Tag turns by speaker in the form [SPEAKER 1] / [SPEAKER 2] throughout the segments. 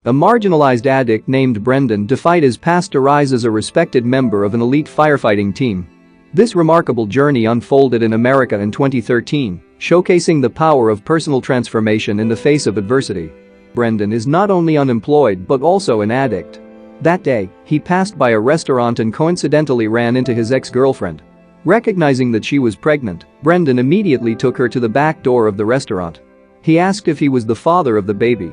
[SPEAKER 1] A marginalized addict named Brendan defied his past to rise as a respected member of an elite firefighting team. This remarkable journey unfolded in America in 2013, showcasing the power of personal transformation in the face of adversity. Brendan is not only unemployed but also an addict. That day, he passed by a restaurant and coincidentally ran into his ex-girlfriend. Recognizing that she was pregnant, Brendan immediately took her to the back door of the restaurant. He asked if he was the father of the baby.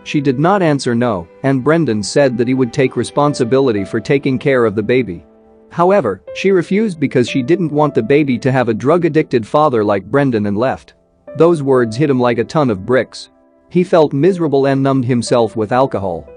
[SPEAKER 1] She did not answer no, and Brendan said that he would take responsibility for taking care of the baby. However, she refused because she didn't want the baby to have a drug-addicted father like Brendan and left. Those words hit him like a ton of bricks. He felt miserable and numbed himself with alcohol.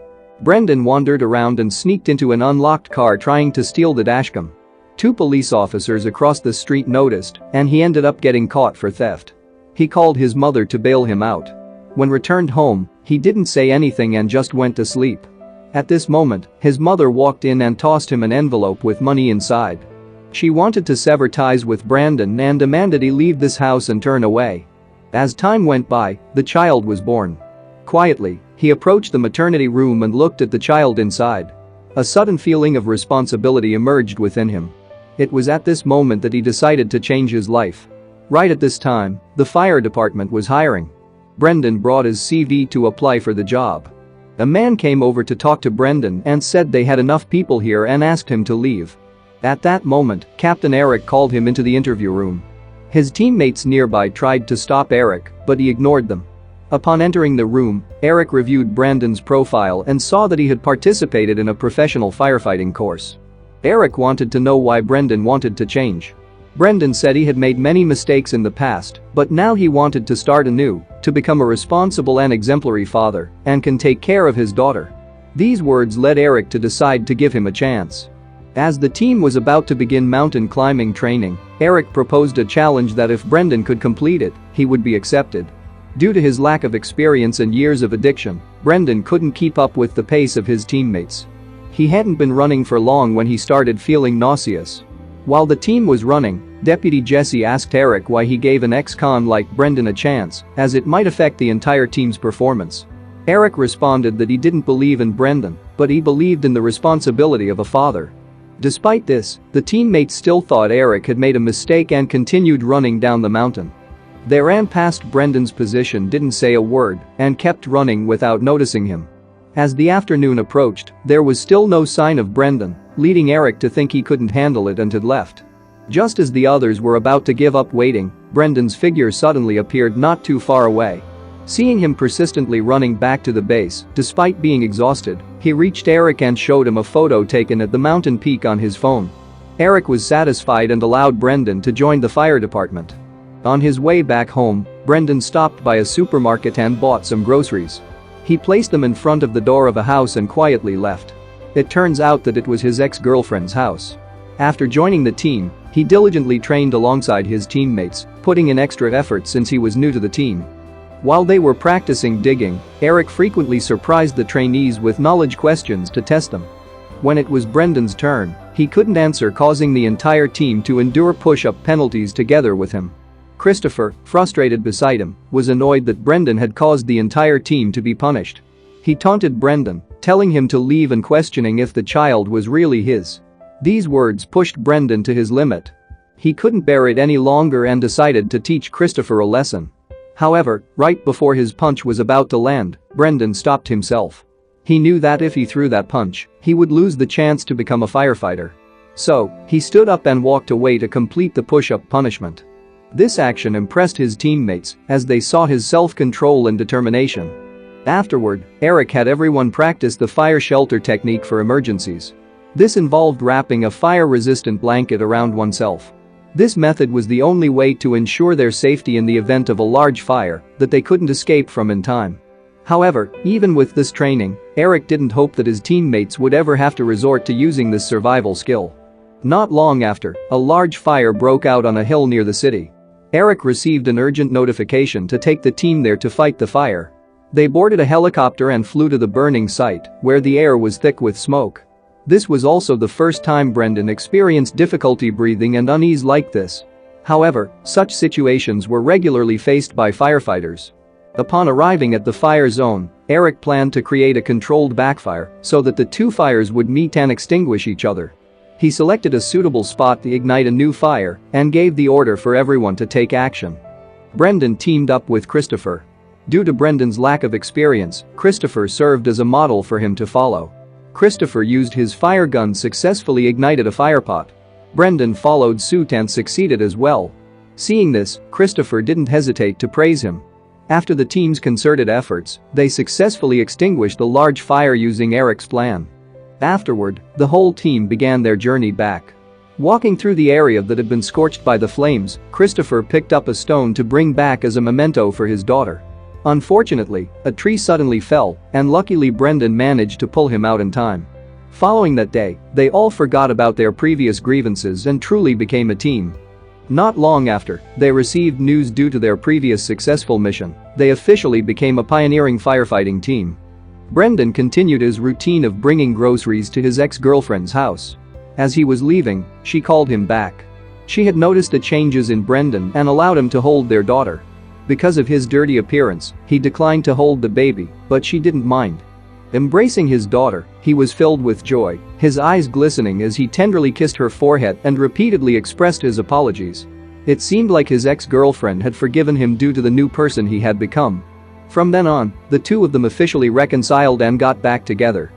[SPEAKER 1] Brendan wandered around and sneaked into an unlocked car trying to steal the dashcam. 2 police officers across the street noticed, and he ended up getting caught for theft. He called his mother to bail him out. When returned home, he didn't say anything and just went to sleep. At this moment, his mother walked in and tossed him an envelope with money inside. She wanted to sever ties with Brendan and demanded he leave this house and turn away. As time went by, the child was born. Quietly, he approached the maternity room and looked at the child inside. A sudden feeling of responsibility emerged within him. It was at this moment that he decided to change his life. Right at this time, the fire department was hiring. Brendan brought his CV to apply for the job. A man came over to talk to Brendan and said they had enough people here and asked him to leave. At that moment, Captain Eric called him into the interview room. His teammates nearby tried to stop Eric, but he ignored them. Upon entering the room, Eric reviewed Brendan's profile and saw that he had participated in a professional firefighting course. Eric wanted to know why Brendan wanted to change. Brendan said he had made many mistakes in the past, but now he wanted to start anew, to become a responsible and exemplary father, and can take care of his daughter. These words led Eric to decide to give him a chance. As the team was about to begin mountain climbing training, Eric proposed a challenge that if Brendan could complete it, he would be accepted. Due to his lack of experience and years of addiction, Brendan couldn't keep up with the pace of his teammates. He hadn't been running for long when he started feeling nauseous. While the team was running, Deputy Jesse asked Eric why he gave an ex-con like Brendan a chance, as it might affect the entire team's performance. Eric responded that he didn't believe in Brendan, but he believed in the responsibility of a father. Despite this, the teammates still thought Eric had made a mistake and continued running down the mountain. They ran past Brendan's position, didn't say a word, and kept running without noticing him. As the afternoon approached, there was still no sign of Brendan, leading Eric to think he couldn't handle it and had left. Just as the others were about to give up waiting, Brendan's figure suddenly appeared not too far away. Seeing him persistently running back to the base, despite being exhausted, he reached Eric and showed him a photo taken at the mountain peak on his phone. Eric was satisfied and allowed Brendan to join the fire department. On his way back home, Brendan stopped by a supermarket and bought some groceries. He placed them in front of the door of a house and quietly left. It turns out that it was his ex-girlfriend's house. After joining the team, he diligently trained alongside his teammates, putting in extra effort since he was new to the team. While they were practicing digging, Eric frequently surprised the trainees with knowledge questions to test them. When it was Brendan's turn, he couldn't answer, causing the entire team to endure push-up penalties together with him. Christopher, frustrated beside him, was annoyed that Brendan had caused the entire team to be punished. He taunted Brendan, telling him to leave and questioning if the child was really his. These words pushed Brendan to his limit. He couldn't bear it any longer and decided to teach Christopher a lesson. However, right before his punch was about to land, Brendan stopped himself. He knew that if he threw that punch, he would lose the chance to become a firefighter. So, he stood up and walked away to complete the push-up punishment. This action impressed his teammates as they saw his self-control and determination. Afterward, Eric had everyone practice the fire shelter technique for emergencies. This involved wrapping a fire-resistant blanket around oneself. This method was the only way to ensure their safety in the event of a large fire that they couldn't escape from in time. However, even with this training, Eric didn't hope that his teammates would ever have to resort to using this survival skill. Not long after, a large fire broke out on a hill near the city. Eric received an urgent notification to take the team there to fight the fire. They boarded a helicopter and flew to the burning site, where the air was thick with smoke. This was also the first time Brendan experienced difficulty breathing and unease like this. However, such situations were regularly faced by firefighters. Upon arriving at the fire zone, Eric planned to create a controlled backfire so that the two fires would meet and extinguish each other. He selected a suitable spot to ignite a new fire and gave the order for everyone to take action. Brendan teamed up with Christopher. Due to Brendan's lack of experience, Christopher served as a model for him to follow. Christopher used his fire gun successfully ignited a firepot. Brendan followed suit and succeeded as well. Seeing this, Christopher didn't hesitate to praise him. After the team's concerted efforts, they successfully extinguished the large fire using Eric's plan. Afterward, the whole team began their journey back. Walking through the area that had been scorched by the flames, Christopher picked up a stone to bring back as a memento for his daughter. Unfortunately, a tree suddenly fell, and luckily Brendan managed to pull him out in time. Following that day, they all forgot about their previous grievances and truly became a team. Not long after, they received news due to their previous successful mission. They officially became a pioneering firefighting team. Brendan continued his routine of bringing groceries to his ex-girlfriend's house. As he was leaving, she called him back. She had noticed the changes in Brendan and allowed him to hold their daughter. Because of his dirty appearance, he declined to hold the baby, but she didn't mind. Embracing his daughter, he was filled with joy, his eyes glistening as he tenderly kissed her forehead and repeatedly expressed his apologies. It seemed like his ex-girlfriend had forgiven him due to the new person he had become. From then on, the two of them officially reconciled and got back together.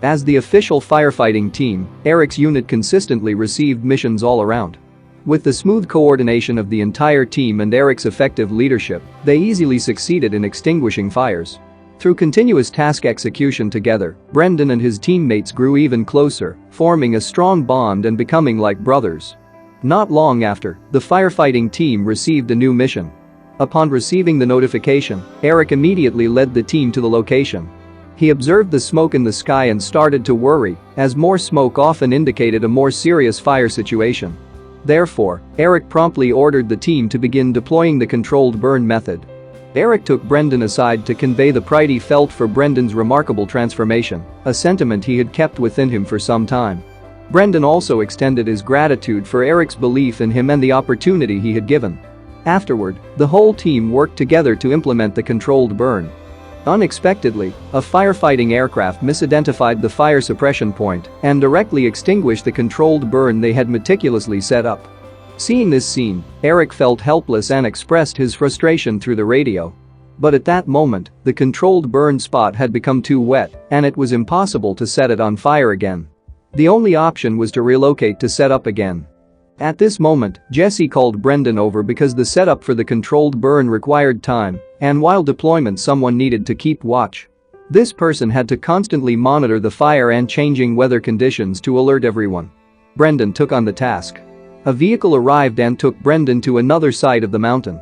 [SPEAKER 1] As the official firefighting team, Eric's unit consistently received missions all around. With the smooth coordination of the entire team and Eric's effective leadership, they easily succeeded in extinguishing fires. Through continuous task execution together, Brendan and his teammates grew even closer, forming a strong bond and becoming like brothers. Not long after, the firefighting team received a new mission. Upon receiving the notification, Eric immediately led the team to the location. He observed the smoke in the sky and started to worry, as more smoke often indicated a more serious fire situation. Therefore, Eric promptly ordered the team to begin deploying the controlled burn method. Eric took Brendan aside to convey the pride he felt for Brendan's remarkable transformation, a sentiment he had kept within him for some time. Brendan also extended his gratitude for Eric's belief in him and the opportunity he had given. Afterward, the whole team worked together to implement the controlled burn. Unexpectedly, a firefighting aircraft misidentified the fire suppression point and directly extinguished the controlled burn they had meticulously set up. Seeing this scene, Eric felt helpless and expressed his frustration through the radio. But at that moment, the controlled burn spot had become too wet and it was impossible to set it on fire again. The only option was to relocate to set up again. At this moment, Jesse called Brendan over because the setup for the controlled burn required time, and while deployment someone needed to keep watch. This person had to constantly monitor the fire and changing weather conditions to alert everyone. Brendan took on the task. A vehicle arrived and took Brendan to another side of the mountain.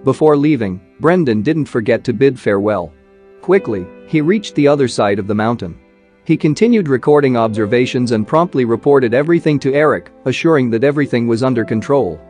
[SPEAKER 1] Before leaving, Brendan didn't forget to bid farewell. Quickly, he reached the other side of the mountain. He continued recording observations and promptly reported everything to Eric, assuring that everything was under control.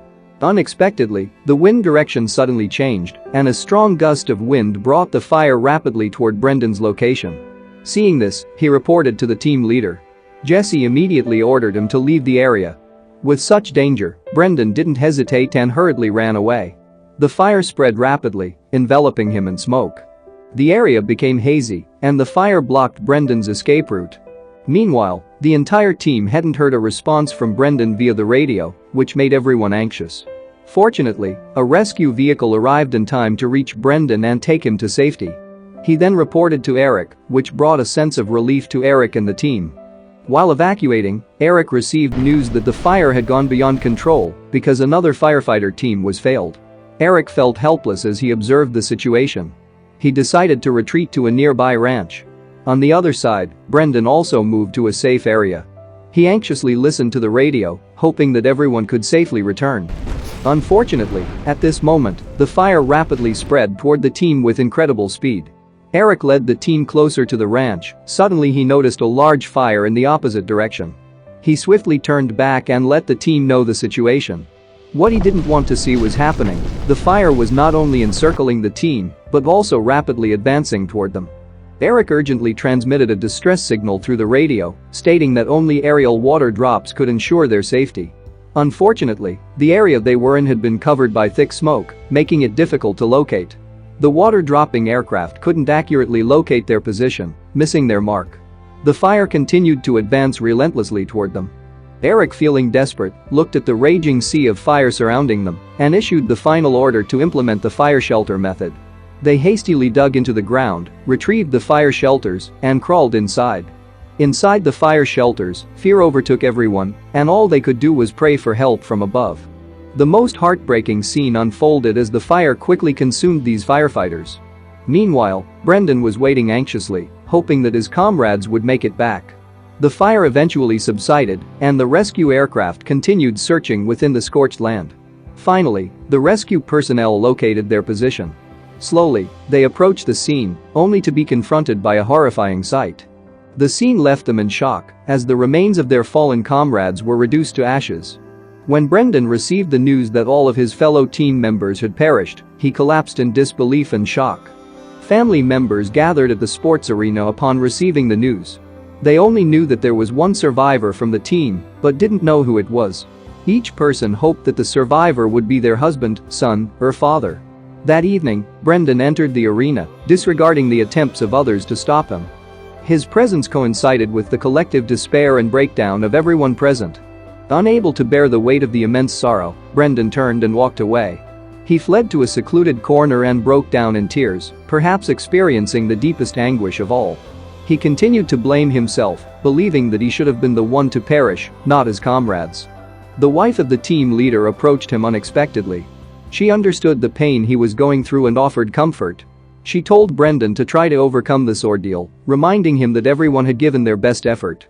[SPEAKER 1] Unexpectedly, the wind direction suddenly changed, and a strong gust of wind brought the fire rapidly toward Brendan's location. Seeing this, he reported to the team leader. Jesse immediately ordered him to leave the area. With such danger, Brendan didn't hesitate and hurriedly ran away. The fire spread rapidly, enveloping him in smoke. The area became hazy, and the fire blocked Brendan's escape route. Meanwhile, the entire team hadn't heard a response from Brendan via the radio, which made everyone anxious. Fortunately, a rescue vehicle arrived in time to reach Brendan and take him to safety. He then reported to Eric, which brought a sense of relief to Eric and the team. While evacuating, Eric received news that the fire had gone beyond control because another firefighter team was failed. Eric felt helpless as he observed the situation. He decided to retreat to a nearby ranch. On the other side, Brendan also moved to a safe area. He anxiously listened to the radio, hoping that everyone could safely return. Unfortunately, at this moment, the fire rapidly spread toward the team with incredible speed. Eric led the team closer to the ranch. Suddenly he noticed a large fire in the opposite direction. He swiftly turned back and let the team know the situation. What he didn't want to see was happening. The fire was not only encircling the team, but also rapidly advancing toward them. Eric urgently transmitted a distress signal through the radio, stating that only aerial water drops could ensure their safety. Unfortunately, the area they were in had been covered by thick smoke, making it difficult to locate. The water-dropping aircraft couldn't accurately locate their position, missing their mark. The fire continued to advance relentlessly toward them. Eric, feeling desperate, looked at the raging sea of fire surrounding them and issued the final order to implement the fire shelter method. They hastily dug into the ground, retrieved the fire shelters, and crawled inside. Inside the fire shelters, fear overtook everyone, and all they could do was pray for help from above. The most heartbreaking scene unfolded as the fire quickly consumed these firefighters. Meanwhile, Brendan was waiting anxiously, hoping that his comrades would make it back. The fire eventually subsided, and the rescue aircraft continued searching within the scorched land. Finally, the rescue personnel located their position. Slowly, they approached the scene, only to be confronted by a horrifying sight. The scene left them in shock, as the remains of their fallen comrades were reduced to ashes. When Brendan received the news that all of his fellow team members had perished, he collapsed in disbelief and shock. Family members gathered at the sports arena upon receiving the news. They only knew that there was one survivor from the team, but didn't know who it was. Each person hoped that the survivor would be their husband, son, or father. That evening, Brendan entered the arena, disregarding the attempts of others to stop him. His presence coincided with the collective despair and breakdown of everyone present. Unable to bear the weight of the immense sorrow, Brendan turned and walked away. He fled to a secluded corner and broke down in tears, perhaps experiencing the deepest anguish of all. He continued to blame himself, believing that he should have been the one to perish, not his comrades. The wife of the team leader approached him unexpectedly. She understood the pain he was going through and offered comfort. She told Brendan to try to overcome this ordeal, reminding him that everyone had given their best effort.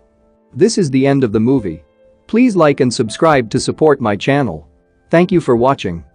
[SPEAKER 1] This is the end of the movie. Please like and subscribe to support my channel. Thank you for watching.